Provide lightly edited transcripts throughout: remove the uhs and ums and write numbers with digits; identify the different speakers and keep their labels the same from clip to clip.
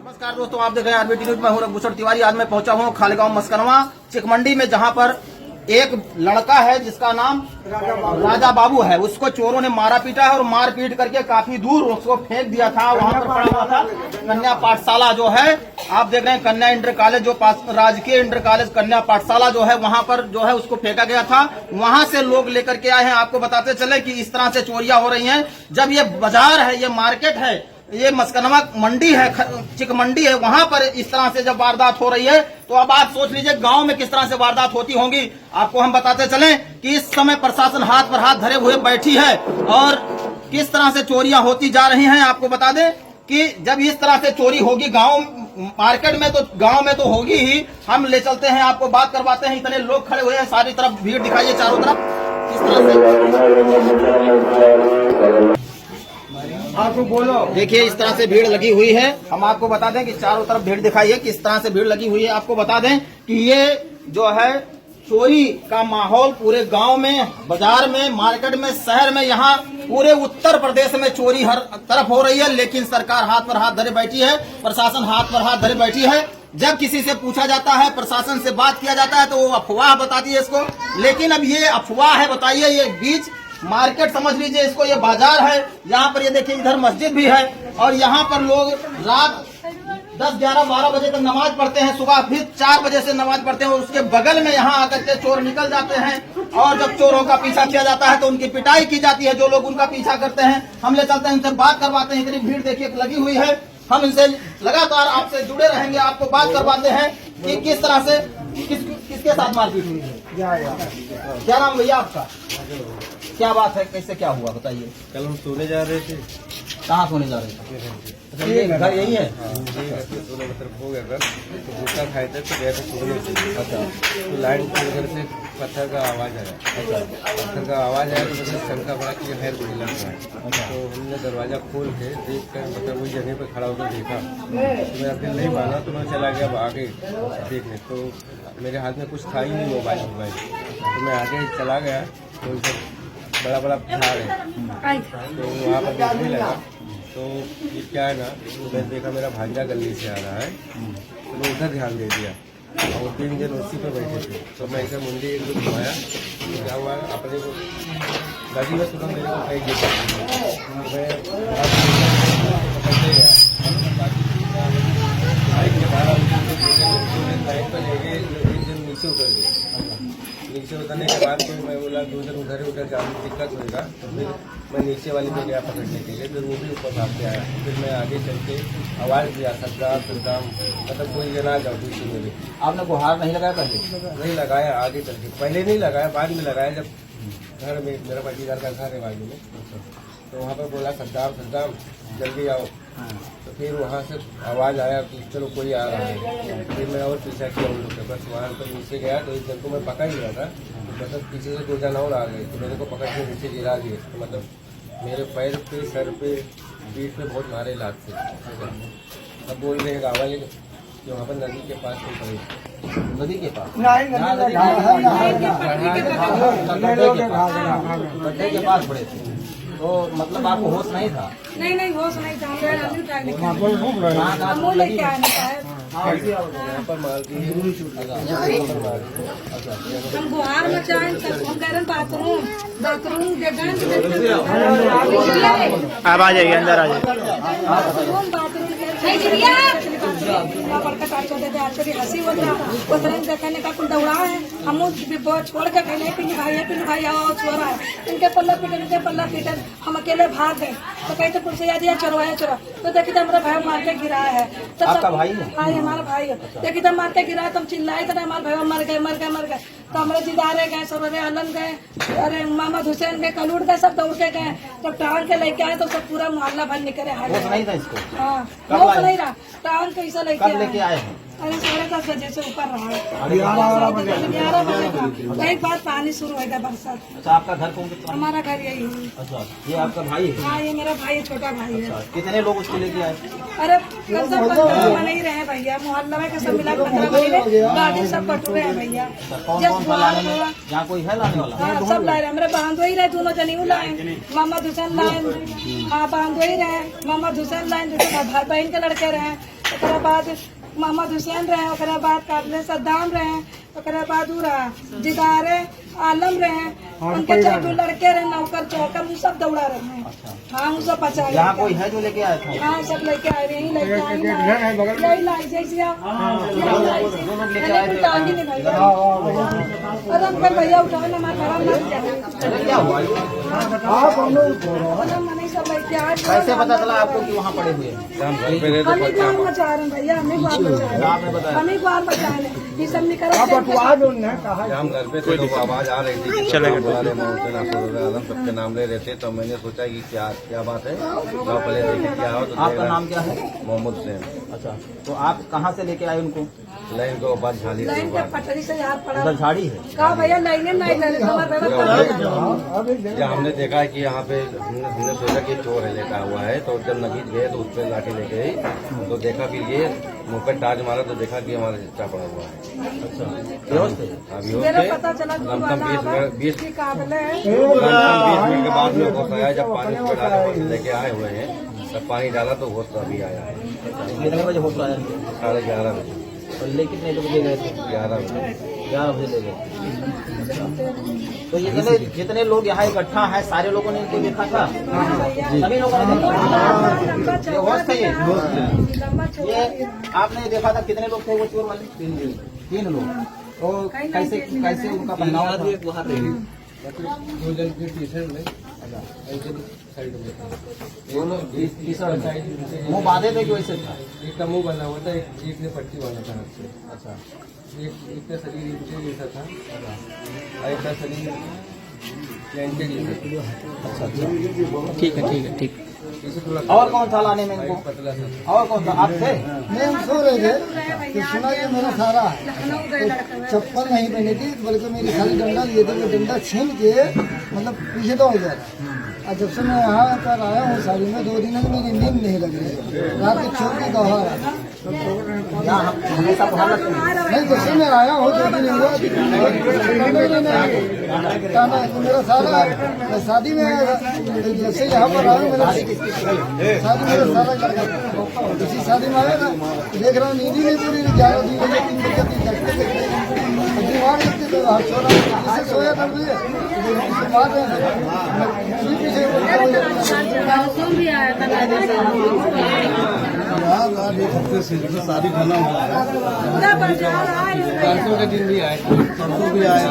Speaker 1: नमस्कार दोस्तों, आप देख रहे हैं आरबीटी न्यूज। मैं हूं रघुभूषण तिवारी। आज मैं पहुंचा हूं खालेगांव मस्करवा चिकमंडी में, जहां पर एक लड़का है जिसका नाम राजा बाबू है। उसको चोरों ने मारा पीटा है और मार पीट करके काफी दूर उसको फेंक दिया था। वहां पर पड़ा हुआ था कन्या पाठशाला जो है, आप देख रहे हैं कन्या इंटर कॉलेज, जो राजकीय इंटर कॉलेज कन्या पाठशाला जो है, वहां पर जो है उसको फेंका गया था। वहां से लोग लेकर के आए हैं। आपको बताते चले कि इस तरह से चोरियां हो रही हैं। जब ये बाजार है, ये मार्केट है, ये मस्करवा मंडी है, चिक मंडी है, वहां पर इस तरह से जब वारदात हो रही है तो अब आप सोच लीजिए गांव में किस तरह से वारदात होती होंगी। आपको हम बताते चलें कि इस समय प्रशासन हाथ पर हाथ धरे हुए बैठी है और किस तरह से चोरियां होती जा रही हैं। आपको बता दें कि जब इस तरह से चोरी होगी गांव मार्केट में, तो गांव में तो होगी ही। हम ले चलते हैं, आपको बात करवाते हैं। इतने लोग खड़े हुए हैं, सारी तरफ भीड़ दिखाइए, चारों तरफ किस तरह से आपको बोलो। देखिए इस तरह से भीड़ लगी हुई है। हम आपको बता दें कि चारों तरफ भीड़ दिखाई है, किस तरह से भीड़ लगी हुई है। आपको बता दें कि ये जो है चोरी का माहौल पूरे गांव में, बाजार में, मार्केट में, शहर में, यहाँ पूरे उत्तर प्रदेश में चोरी हर तरफ हो रही है। लेकिन सरकार हाथ पर हाथ धरे बैठी है, प्रशासन हाथ पर हाथ धरे बैठी है। जब किसी से पूछा जाता है, प्रशासन से बात किया जाता है, तो वो अफवाह बताती है इसको। लेकिन अब ये अफवाह है, बताइए, ये बीच मार्केट समझ लीजिए इसको, ये बाजार है। यहाँ पर ये देखिए इधर मस्जिद भी है और यहाँ पर लोग रात 10, 11, 12 बजे तक नमाज पढ़ते हैं, सुबह फिर 4 बजे से नमाज पढ़ते हैं। और उसके बगल में यहाँ आकर के चोर निकल जाते हैं और जब चोरों का पीछा किया जाता है तो उनकी पिटाई की जाती है, जो लोग उनका पीछा करते हैं। हम ले चलते हैं, इनसे बात करवाते हैं। इतनी भीड़ देखिए लगी हुई है। हम इनसे लगातार आपसे जुड़े रहेंगे, आपको बात करवाते हैं कि किस तरह से किसके साथ मारपीट हुई है। क्या नाम भैया आपका? क्या बात है, कैसे क्या हुआ बताइए।
Speaker 2: कल हम सोने जा रहे थे।
Speaker 1: कहाँ सोने जा रहे थे? ये घर यही है?
Speaker 2: सोने मतलब हो गया घर, तो भूखा खाए थे तो गए थे सोने से। अच्छा, तो लाइन के घर से पत्थर का आवाज आया। अच्छा, पत्थर का आवाज आया तो मतलब शंका पड़ा कि खैर कोई लग रहा है। अच्छा, तो हमने दरवाजा खोल के देख कर मतलब वही जगह पर खड़ा होकर देखा, तो मैं अपने नहीं माना तो मैं चला गया आगे देखने। तो मेरे हाथ में कुछ था ही नहीं, मोबाइल, तो मैं आगे चला गया तो बड़ा बड़ा झाड़ है, तो वहाँ पर देखने लगा तो ये क्या है ना, तो मैं देखा मेरा भांजा गली से आ रहा है, तो मैं उधर ध्यान दे दिया और 3 जन उसी पर बैठे थे। तो मैं ऐसे मुंडी एक दो घुमाया, तो क्या हुआ अपने को गाड़ी में तुरंत मेरे को कहीं गिर मैं पकड़ते गया। बाइक के बाइक पर लेके 1 जन नीचे उतर गए। नीचे उतरने के बाद तो मैं बोला 2 जन उधर जाने में दिक्कत होगा, तो फिर मैं नीचे वाली पे गया पकड़ने के लिए, फिर वो भी ऊपर भाग के आया। फिर मैं आगे चल के आवाज़ दिया, सद्दाम मतलब कोई जना जाओ दूसरी मेरे।
Speaker 1: आपने गुहार नहीं लगाया पहले?
Speaker 2: नहीं लगाया, आगे चल के, पहले नहीं लगाया, बाद में लगाया जब घर में मेरा पटीदार का घर है बाजू में, तो वहाँ पर बोला सद्दाम जल्दी आओ। तो फिर वहाँ से आवाज़ आया कि चलो कोई आ रहा है। फिर मैं और पीछा किया उन लोग के, बस वहाँ पर नीचे गया तो एक जन को मैं पकड़ लिया था, तो बस पीछे से 2 जन और आ गए, तो मेरे को पकड़ के नीचे गिरा दिए। तो मतलब मेरे पैर पे, सर पे, पीठ पे बहुत मारे लात से। अब बोल रहे हैं गाँव वाले कि वहाँ पर नदी के पास नहीं पड़े।
Speaker 1: नदी के पास? गड्ढे के पास पड़े थे, तो मतलब आपको होश नहीं था?
Speaker 3: नहीं होश नहीं था।
Speaker 2: यहाँ पर मार दी,
Speaker 3: हम गुहार में चाहे हम कह रहे बाथरूम
Speaker 4: आप आ जाइए, अंदर आ जाइए।
Speaker 3: हंसी देखने का कुल दौड़ा है। हम छोड़ के कहने पिन भाई आओ छोरा है, इनके पल्ला पीटे हम अकेले भाग गए। तो कहते पुलिस याद चोरवाया चोरा, तो देखिए हमारा भाई मार के गिरा है। तो
Speaker 1: आपका भाई है?
Speaker 3: हाँ हमारा भाई है। देखिए तब मार के गिरा, तुम चिल्लाए तो हमारे भाई मर गए। तो हमारे दीदारे गए, सब आनंद गए, अरे मोहम्मद हुसैन गए, कलूट गए, सब दौड़ के गए। जब टाउन के लेके आए तो सब पूरा मोहल्ला भर निकले।
Speaker 1: होश नहीं था इसको?
Speaker 3: हाँ होश नहीं रहा। टाउन कैसा
Speaker 1: लेके आए हैं?
Speaker 3: अरे 10:30 बजे से ऊपर रहा। 11 बजे का एक बार पानी शुरू हो गया, बरसात।
Speaker 1: अच्छा, आपका घर कौन?
Speaker 3: हमारा घर यही है।
Speaker 1: अच्छा, ये आपका भाई है?
Speaker 3: हाँ ये मेरा भाई है, छोटा भाई है।
Speaker 1: कितने लोग उसको लेके आए?
Speaker 3: अरे कल सब 15 बने ही रहे भैया, मोहल्ला में सब मिला 15 बने रहे, गाड़ी सब बटुरे हैं भैया।
Speaker 1: यहाँ कोई है लाने वाला?
Speaker 3: हाँ सब लाए रहे, मेरे बांधो ही रहे, दोनों जनी लाए, मोहम्मद हुसैन लाए। हाँ बांधो ही रहे, मोहम्मद हुसैन लाए, भाई बहन के लड़के रहे। ओकरा बाद मोहम्मद हुसैन रहे, ओकरा बाद काबिल सद्दाम रहे, ओकरा बाद उ रहा जिदारे आलम रहे, उनके 4 लड़के रहे, नौकर चौकर वो सब दौड़ा रहे हैं। हाँ वो सब बचा
Speaker 1: यहाँ कोई है जो लेके आया था?
Speaker 3: हाँ सब लेके आए रहे हैं, लेके आए यही लाई जैसे अरे हमको भैया उठाओ ना, हमारा
Speaker 1: क्या हुआ?
Speaker 3: सब लेके आए।
Speaker 1: कैसे पता चला आपको कि वहाँ पड़े हुए हैं?
Speaker 3: हम ही बार बचा रहे हैं भैया, हम ही बार बचा रहे
Speaker 1: आपने बताया?
Speaker 3: हैं, हम ही बार बचा रहे हैं। ये सब निकल
Speaker 2: हम घर पे थे तो आवाज आ रही थी, आलम सबके नाम ले रहे थे, तो मैंने सोचा कि क्या बात है, जाओ पहले देखिए क्या हो। तो
Speaker 1: आपका नाम क्या है?
Speaker 2: मोहम्मद हुसैन।
Speaker 1: अच्छा, तो आप कहाँ से लेके आए उनको?
Speaker 2: लाइन को बाद झाली
Speaker 3: लाइन के पटरी से यार पड़ा
Speaker 1: उधर झाड़ी है?
Speaker 3: कहा भैया लाइने नहीं ले रहे, हमारे
Speaker 2: जब हमने देखा कि यहाँ पे हमने सोचा कि चोर है लेटा हुआ है, तो जब नजीक गए तो उस पर लाठी ले गए, तो देखा फिर ये मुँह पे टाज मारा तो देखा कि हमारा चच्चा पड़ा हुआ है।
Speaker 1: अच्छा, बेहोश थे?
Speaker 3: मेरा पता चला कि
Speaker 2: लमसम 20
Speaker 3: काबिल है।
Speaker 2: मिनट के बाद में होश आया, जब पानी उस पर डाले लेके आए हुए हैं, तब पानी डाला तो होश अभी आया है।
Speaker 1: कितने बजे होश आया?
Speaker 2: 11:30 बजे।
Speaker 1: और ले कितने बजे गए थे?
Speaker 2: 11 बजे।
Speaker 1: 11 बजे ले गए। तो ये जितने लोग यहाँ इकट्ठा हैं, सारे लोगों ने इनको देखा था? सभी लोगों ने देखा? ये होश थे ये आपने देखा था? कितने लोग थे वो चोर वाले? 3 लोग। तो कैसे उनका पहनावा था?
Speaker 2: 2 जन की टी-शर्ट में साइड में
Speaker 1: दोनों टी-शर्ट मुँह बांधे थे कि वैसे था?
Speaker 2: एक का मुंह बना हुआ था, एक ने पट्टी बांधा था हाथ से।
Speaker 1: अच्छा,
Speaker 2: एक का शरीर इनके जैसा था और एक का शरीर प्लेन के जैसा था।
Speaker 1: अच्छा, ठीक है ठीक।
Speaker 2: इसे थोड़ा
Speaker 1: और कौन था लाने में इनको?
Speaker 2: पतला सा।
Speaker 1: और कौन था? आप थे?
Speaker 5: नहीं सो रहे थे तो सुना ये मेरा सारा चप्पल नहीं पहनी थी, बल्कि मेरी खाली डंडा लिए थे, वो डंडा छीन के मतलब पीछे दौड़ गया था। और जब से मैं यहाँ पर आया हूँ साड़ी में 2 दिन में मेरी नींद नहीं लग रही, रात की चोर की गवाह
Speaker 1: हमेशा बाहर लगते हैं?
Speaker 5: नहीं, जब से मैं आया हूँ 2 दिन हुआ तो मेरा सारा मैं शादी में आया था, जैसे यहाँ पर आया हूँ मेरा शादी मेरा सारा कर इसी शादी में आया था, देख रहा हूँ नींद ही नहीं पूरी 11 बजे 3 बजे बीमार लगते थे, छोड़ा सोया था मुझे मार एक हफ्ते से शादी खाना हुआ है,
Speaker 2: परसों के दिन भी आए,
Speaker 5: परसों भी आए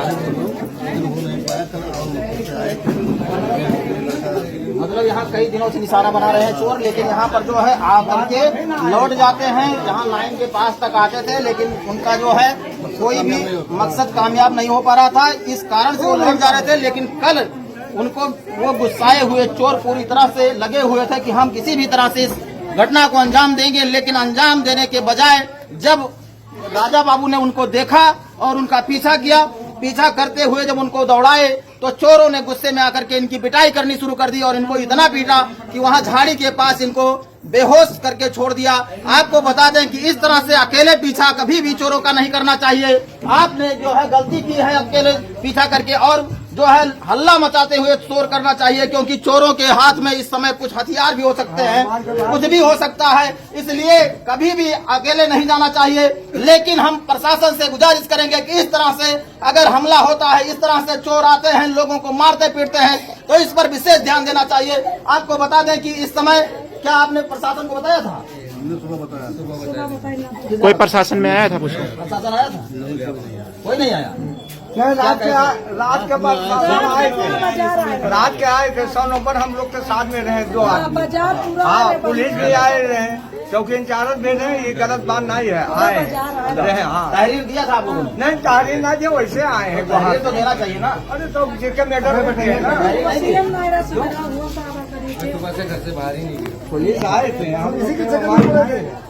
Speaker 5: लेकिन हो नहीं पाया, कल आए।
Speaker 1: मतलब यहाँ कई दिनों से निशाना बना रहे हैं चोर, लेकिन यहाँ पर जो है आकर के लौट जाते हैं। जहाँ लाइन के पास तक आते थे, लेकिन उनका जो है कोई भी मकसद कामयाब नहीं हो पा रहा था, इस कारण से वो लौट जा रहे थे। लेकिन कल उनको वो गुस्साए हुए चोर पूरी तरह से लगे हुए थे कि हम किसी भी तरह से इस घटना को अंजाम देंगे, लेकिन अंजाम देने के बजाय जब राजा बाबू ने उनको देखा और उनका पीछा किया, पीछा करते हुए जब उनको दौड़ाए तो चोरों ने गुस्से में आकर के इनकी पिटाई करनी शुरू कर दी और इनको इतना पीटा कि वहां झाड़ी के पास इनको बेहोश करके छोड़ दिया। आपको बता दें कि इस तरह से अकेले पीछा कभी भी चोरों का नहीं करना चाहिए। आपने जो है गलती की है अकेले पीछा करके, और जो है हल्ला मचाते हुए चोर करना चाहिए, क्योंकि चोरों के हाथ में इस समय कुछ हथियार भी हो सकते हैं, कुछ भी हो सकता है, इसलिए कभी भी अकेले नहीं जाना चाहिए। लेकिन हम प्रशासन से गुजारिश करेंगे कि इस तरह से अगर हमला होता है, इस तरह से चोर आते हैं, लोगों को मारते पीटते हैं, तो इस पर विशेष ध्यान देना चाहिए। आपको बता दें कि इस समय क्या आपने प्रशासन को बताया था?
Speaker 4: कोई प्रशासन में आया था? पूछो।
Speaker 1: प्रशासन आया था? कोई नहीं आया।
Speaker 5: रात के बाद रात के आए थे 100 नंबर हम लोग के साथ में रहे 2 आदमी।
Speaker 3: बाजार पूरा
Speaker 5: हाँ, पुलिस भी आए रहे, चौकी इंचार्ज भी नहीं, ये गलत बात नहीं है, आए रहे। हाँ,
Speaker 1: तहरीर दिया था आप लोगों ने?
Speaker 5: नहीं तहरीर ना दिया, वैसे आए हैं।
Speaker 1: तहरीर तो देना चाहिए ना।
Speaker 5: अरे तो जिसके मैटर में थे ना,
Speaker 2: सुबह से घर से बाहर ही नहीं गया।
Speaker 5: पुलिस आए थे, हम इसी के चक्कर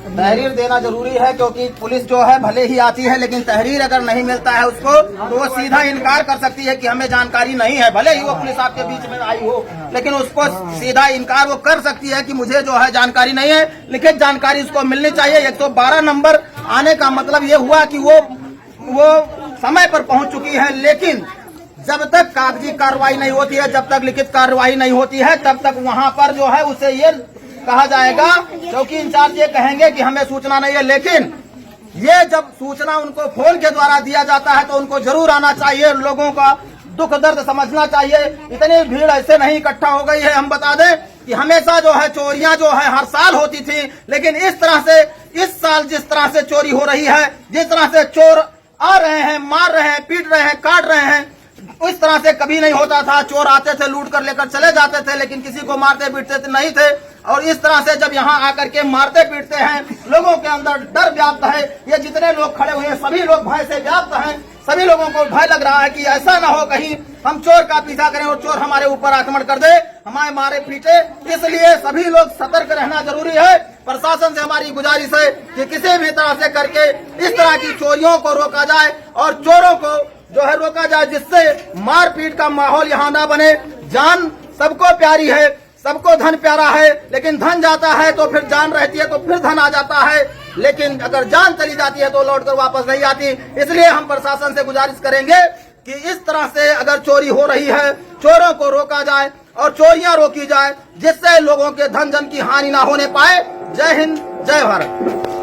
Speaker 1: तहरीर देना जरूरी है, क्योंकि पुलिस जो है भले ही आती है, लेकिन तहरीर अगर नहीं मिलता है उसको, तो वो सीधा इनकार कर सकती है कि हमें जानकारी नहीं है। भले ही वो पुलिस आपके बीच में आई हो, लेकिन उसको सीधा इनकार वो कर सकती है कि मुझे जो है जानकारी नहीं है। लिखित जानकारी उसको मिलनी चाहिए। 112 नंबर आने का मतलब ये हुआ कि वो समय पर पहुंच चुकी है, लेकिन जब तक कागजी कार्रवाई नहीं होती है, जब तक लिखित कार्रवाई नहीं होती है, तब तक वहां पर जो है उसे ये कहा जाएगा, क्योंकि इंचार्ज ये कहेंगे कि हमें सूचना नहीं है। लेकिन ये जब सूचना उनको फोन के द्वारा दिया जाता है तो उनको जरूर आना चाहिए, लोगों का दुख दर्द समझना चाहिए। इतनी भीड़ ऐसे नहीं इकट्ठा हो गई है। हम बता दें कि हमेशा जो है चोरियां जो है हर साल होती थी, लेकिन इस तरह से इस साल जिस तरह से चोरी हो रही है, जिस तरह से चोर आ रहे हैं, मार रहे हैं, पीट रहे हैं, काट रहे हैं, उस तरह से कभी नहीं होता था। चोर आते थे, लूट कर लेकर चले जाते थे, लेकिन किसी को मारते पीटते नहीं थे। और इस तरह से जब यहाँ आकर के मारते पीटते हैं, लोगों के अंदर डर व्याप्त है। ये जितने लोग खड़े हुए हैं सभी लोग भय से व्याप्त हैं। सभी लोगों को भय लग रहा है कि ऐसा ना हो कहीं हम चोर का पीछा करें और चोर हमारे ऊपर आक्रमण कर दे, हमारे मारे पीटे। इसलिए सभी लोग सतर्क रहना जरूरी है। प्रशासन से हमारी गुजारिश है कि किसी भी तरह से करके इस तरह की चोरियों को रोका जाए और चोरों को जो है रोका जाए, जिससे मारपीट का माहौल यहाँ ना बने। जान सबको प्यारी है, सबको धन प्यारा है, लेकिन धन जाता है तो फिर जान रहती है, तो फिर धन आ जाता है। लेकिन अगर जान चली जाती है तो लौटकर वापस नहीं आती। इसलिए हम प्रशासन से गुजारिश करेंगे कि इस तरह से अगर चोरी हो रही है, चोरों को रोका जाए और चोरियां रोकी जाए, जिससे लोगों के धन जन की हानि ना होने पाए। जय हिंद, जय भारत।